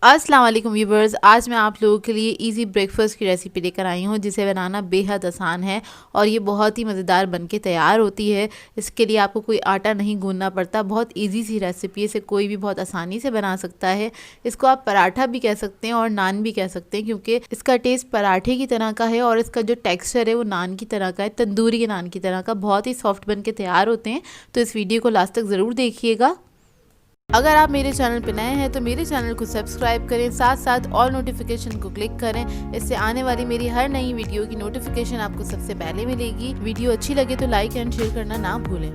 अस्सलाम वालेकुम व्यूवर्स, आज मैं आप लोगों के लिए इजी ब्रेकफास्ट की रेसिपी लेकर आई हूँ जिसे बनाना बेहद आसान है और ये बहुत ही मज़ेदार बनके तैयार होती है। इसके लिए आपको कोई आटा नहीं गूंदना पड़ता। बहुत इजी सी रेसिपी है, इसे कोई भी बहुत आसानी से बना सकता है। इसको आप पराठा भी कह सकते हैं और नान भी कह सकते हैं क्योंकि इसका टेस्ट पराठे की तरह का है और इसका जो टेक्स्चर है वो नान की तरह का है, तंदूरी के नान की तरह का। बहुत ही सॉफ्ट बन के तैयार होते हैं, तो इस वीडियो को लास्ट तक ज़रूर देखिएगा। अगर आप मेरे चैनल पर नए हैं तो मेरे चैनल को सब्सक्राइब करें, साथ साथ ऑल नोटिफिकेशन को क्लिक करें। इससे आने वाली मेरी हर नई वीडियो की नोटिफिकेशन आपको सबसे पहले मिलेगी। वीडियो अच्छी लगे तो लाइक एंड शेयर करना ना भूलें।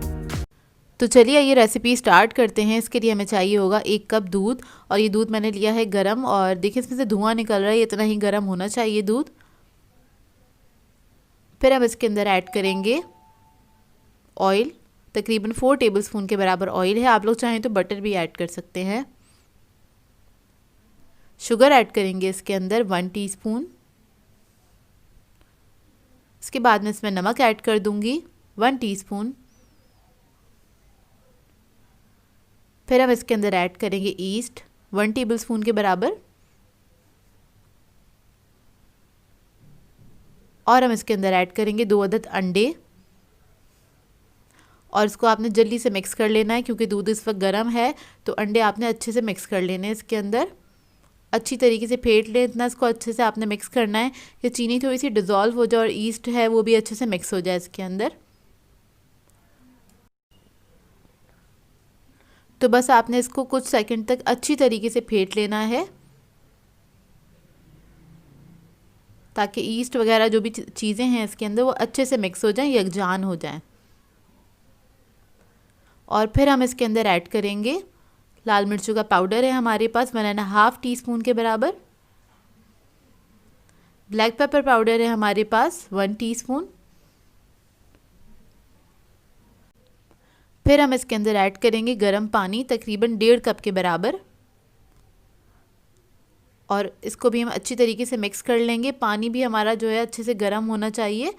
तो चलिए ये रेसिपी स्टार्ट करते हैं। इसके लिए हमें चाहिए होगा 1 कप दूध, और ये दूध मैंने लिया है गरम, और देखिए इसमें से धुआं निकल रहा है, इतना ही गर्म होना चाहिए दूध। फिर हम इसके अंदर ऐड करेंगे ऑयल, तकरीबन 4 टेबलस्पून के बराबर ऑयल है। आप लोग चाहें तो बटर भी ऐड कर सकते हैं। शुगर ऐड करेंगे इसके अंदर 1 टीस्पून। इसके बाद में इसमें नमक ऐड कर दूंगी 1 टीस्पून। फिर हम इसके अंदर ऐड करेंगे ईस्ट 1 टेबलस्पून के बराबर, और हम इसके अंदर ऐड करेंगे 2 अदद अंडे, और इसको आपने जल्दी से मिक्स कर लेना है क्योंकि दूध इस वक्त गर्म है। तो अंडे आपने अच्छे से मिक्स कर लेने हैं इसके अंदर, अच्छी तरीके से फेंट लें। इतना इसको अच्छे से आपने मिक्स करना है कि चीनी थोड़ी सी डिज़ोल्व हो जाए और ईस्ट है वो भी अच्छे से मिक्स हो जाए इसके अंदर। तो बस आपने इसको कुछ सेकंड तक अच्छी तरीके से फेंट लेना है ताकि ईस्ट वगैरह जो भी चीज़ें हैं इसके अंदर वो अच्छे से मिक्स हो जाएं, यकजान हो जाएं। और फिर हम इसके अंदर ऐड करेंगे लाल मिर्चों का पाउडर है हमारे पास 1.5 टीस्पून के बराबर। ब्लैक पेपर पाउडर है हमारे पास 1 टीस्पून। फिर हम इसके अंदर ऐड करेंगे गर्म पानी तकरीबन 1.5 कप के बराबर, और इसको भी हम अच्छी तरीके से मिक्स कर लेंगे। पानी भी हमारा जो है अच्छे से गर्म होना चाहिए।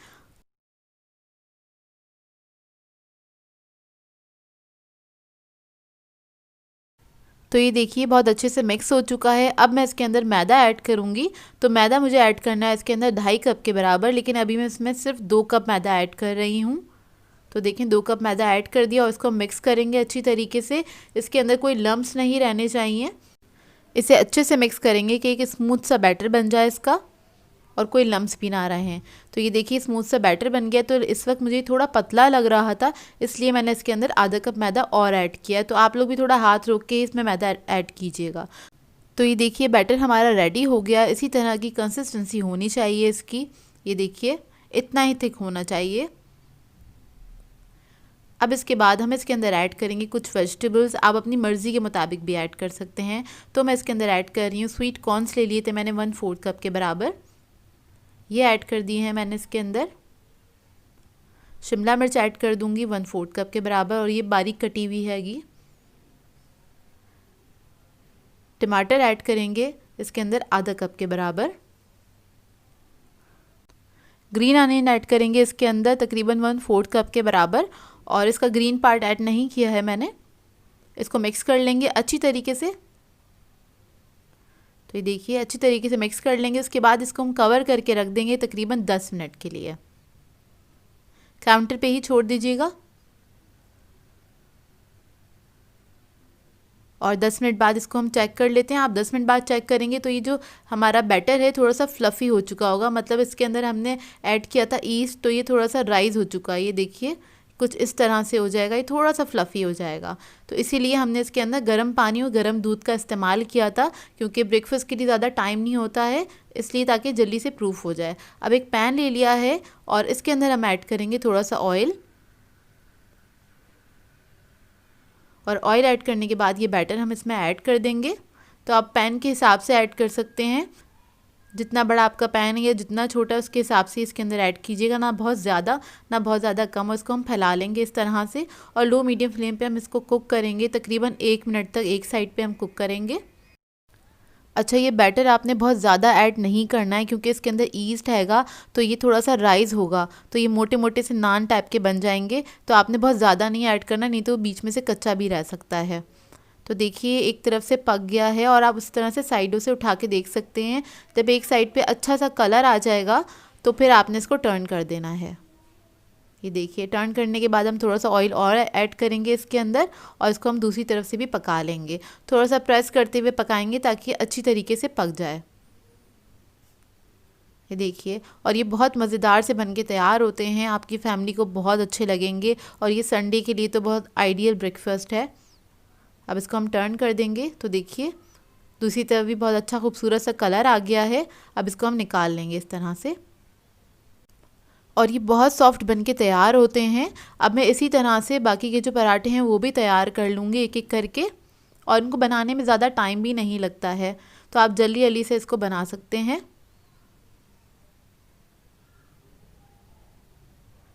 तो ये देखिए बहुत अच्छे से मिक्स हो चुका है। अब मैं इसके अंदर मैदा ऐड करूँगी। तो मैदा मुझे ऐड करना है इसके अंदर 2.5 कप के बराबर, लेकिन अभी मैं इसमें सिर्फ 2 कप मैदा ऐड कर रही हूँ। तो देखें 2 कप मैदा ऐड कर दिया और इसको मिक्स करेंगे अच्छी तरीके से। इसके अंदर कोई लम्प्स नहीं रहने चाहिए। इसे अच्छे से मिक्स करेंगे कि एक स्मूथ सा बैटर बन जाए इसका और कोई लम्प्स भी ना रहे हैं। तो ये देखिए स्मूथ सा बैटर बन गया। तो इस वक्त मुझे थोड़ा पतला लग रहा था, इसलिए मैंने इसके अंदर आधा कप मैदा और ऐड किया है। तो आप लोग भी थोड़ा हाथ रोक के इसमें मैदा ऐड कीजिएगा। तो ये देखिए बैटर हमारा रेडी हो गया। इसी तरह की कंसिस्टेंसी होनी चाहिए इसकी। ये देखिए इतना ही थिक होना चाहिए। अब इसके बाद हम इसके अंदर ऐड करेंगे कुछ वेजिटेबल्स। आप अपनी मर्ज़ी के मुताबिक भी ऐड कर सकते हैं। तो मैं इसके अंदर ऐड कर रही हूँ स्वीट कॉर्न्स ले लिए थे मैंने 1/4 कप के बराबर, ये ऐड कर दिए हैं मैंने इसके अंदर। शिमला मिर्च ऐड कर दूंगी 1/4 कप के बराबर, और ये बारीक कटी हुई हैगी। टमाटर ऐड करेंगे इसके अंदर आधा कप के बराबर। ग्रीन अनियन ऐड करेंगे इसके अंदर तकरीबन 1/4 कप के बराबर, और इसका ग्रीन पार्ट ऐड नहीं किया है मैंने। इसको मिक्स कर लेंगे अच्छी तरीके से। तो ये देखिए अच्छी तरीके से मिक्स कर लेंगे। उसके बाद इसको हम कवर करके रख देंगे तकरीबन 10 मिनट के लिए। काउंटर पे ही छोड़ दीजिएगा, और 10 मिनट बाद इसको हम चेक कर लेते हैं। आप 10 मिनट बाद चेक करेंगे तो ये जो हमारा बैटर है थोड़ा सा फ्लफ़ी हो चुका होगा, मतलब इसके अंदर हमने ऐड किया था ईस्ट, तो ये थोड़ा सा राइज़ हो चुका है। ये देखिए कुछ इस तरह से हो जाएगा, ये थोड़ा सा फ्लफ़ी हो जाएगा। तो इसीलिए हमने इसके अंदर गर्म पानी और गर्म दूध का इस्तेमाल किया था, क्योंकि ब्रेकफास्ट के लिए ज़्यादा टाइम नहीं होता है, इसलिए ताकि जल्दी से प्रूफ हो जाए। अब एक पैन ले लिया है और इसके अंदर हम ऐड करेंगे थोड़ा सा ऑयल, और ऑयल ऐड करने के बाद ये बैटर हम इसमें ऐड कर देंगे। तो आप पैन के हिसाब से ऐड कर सकते हैं, जितना बड़ा आपका पैन है या जितना छोटा उसके हिसाब से इसके अंदर ऐड कीजिएगा, ना बहुत ज़्यादा कम। और इसको हम फैला लेंगे इस तरह से, और लो मीडियम फ्लेम पे हम इसको कुक करेंगे तकरीबन 1 मिनट तक। एक साइड पे हम कुक करेंगे। अच्छा, ये बैटर आपने बहुत ज़्यादा ऐड नहीं करना है क्योंकि इसके अंदर ईस्ट हैगा, तो ये थोड़ा सा राइज़ होगा, तो ये मोटे मोटे से नान टाइप के बन जाएंगे। तो आपने बहुत ज़्यादा नहीं ऐड करना, नहीं तो बीच में से कच्चा भी रह सकता है। तो देखिए एक तरफ से पक गया है और आप उस तरह से साइडों से उठा के देख सकते हैं। जब एक साइड पे अच्छा सा कलर आ जाएगा तो फिर आपने इसको टर्न कर देना है। ये देखिए टर्न करने के बाद हम थोड़ा सा ऑयल और ऐड करेंगे इसके अंदर और इसको हम दूसरी तरफ से भी पका लेंगे। थोड़ा सा प्रेस करते हुए पकाएंगे ताकि अच्छी तरीके से पक जाए। ये देखिए और ये बहुत मज़ेदार से बनके तैयार होते हैं, आपकी फैमिली को बहुत अच्छे लगेंगे और ये संडे के लिए तो बहुत आइडियल ब्रेकफास्ट है। अब इसको हम टर्न कर देंगे तो देखिए दूसरी तरफ भी बहुत अच्छा खूबसूरत सा कलर आ गया है। अब इसको हम निकाल लेंगे इस तरह से और ये बहुत सॉफ्ट बनके तैयार होते हैं। अब मैं इसी तरह से बाकी के जो पराठे हैं वो भी तैयार कर लूँगी एक एक करके और इनको बनाने में ज़्यादा टाइम भी नहीं लगता है, तो आप जल्दी जल्दी से इसको बना सकते हैं।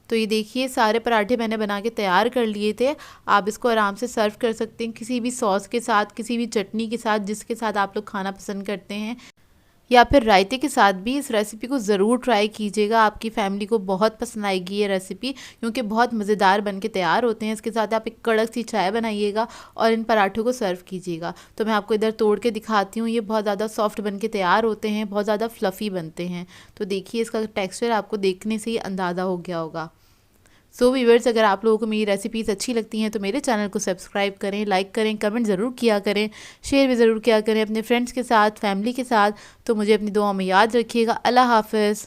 तो ये देखिए सारे पराठे मैंने बना के तैयार कर लिए थे। आप इसको आराम से सर्व कर सकते हैं किसी भी सॉस के साथ, किसी भी चटनी के साथ, जिसके साथ आप लोग खाना पसंद करते हैं, या फिर रायते के साथ भी। इस रेसिपी को ज़रूर ट्राई कीजिएगा, आपकी फैमिली को बहुत पसंद आएगी ये रेसिपी, क्योंकि बहुत मज़ेदार बनके तैयार होते हैं। इसके साथ आप एक कड़क सी चाय बनाइएगा और इन पराठों को सर्व कीजिएगा। तो मैं आपको इधर तोड़ के दिखाती हूँ, ये बहुत ज़्यादा सॉफ्ट बनके तैयार होते हैं, बहुत ज़्यादा फ्लफ़ी बनते हैं। तो देखिए इसका टेक्स्चर आपको देखने से ही अंदाज़ा हो गया होगा। सो व्यूअर्स, अगर आप लोगों को मेरी रेसिपीज़ अच्छी लगती हैं तो मेरे चैनल को सब्सक्राइब करें, लाइक करें, कमेंट ज़रूर किया करें, शेयर भी ज़रूर किया करें अपने फ्रेंड्स के साथ, फैमिली के साथ। तो मुझे अपनी दुआओं में याद रखिएगा। अल्लाह हाफ़िज़।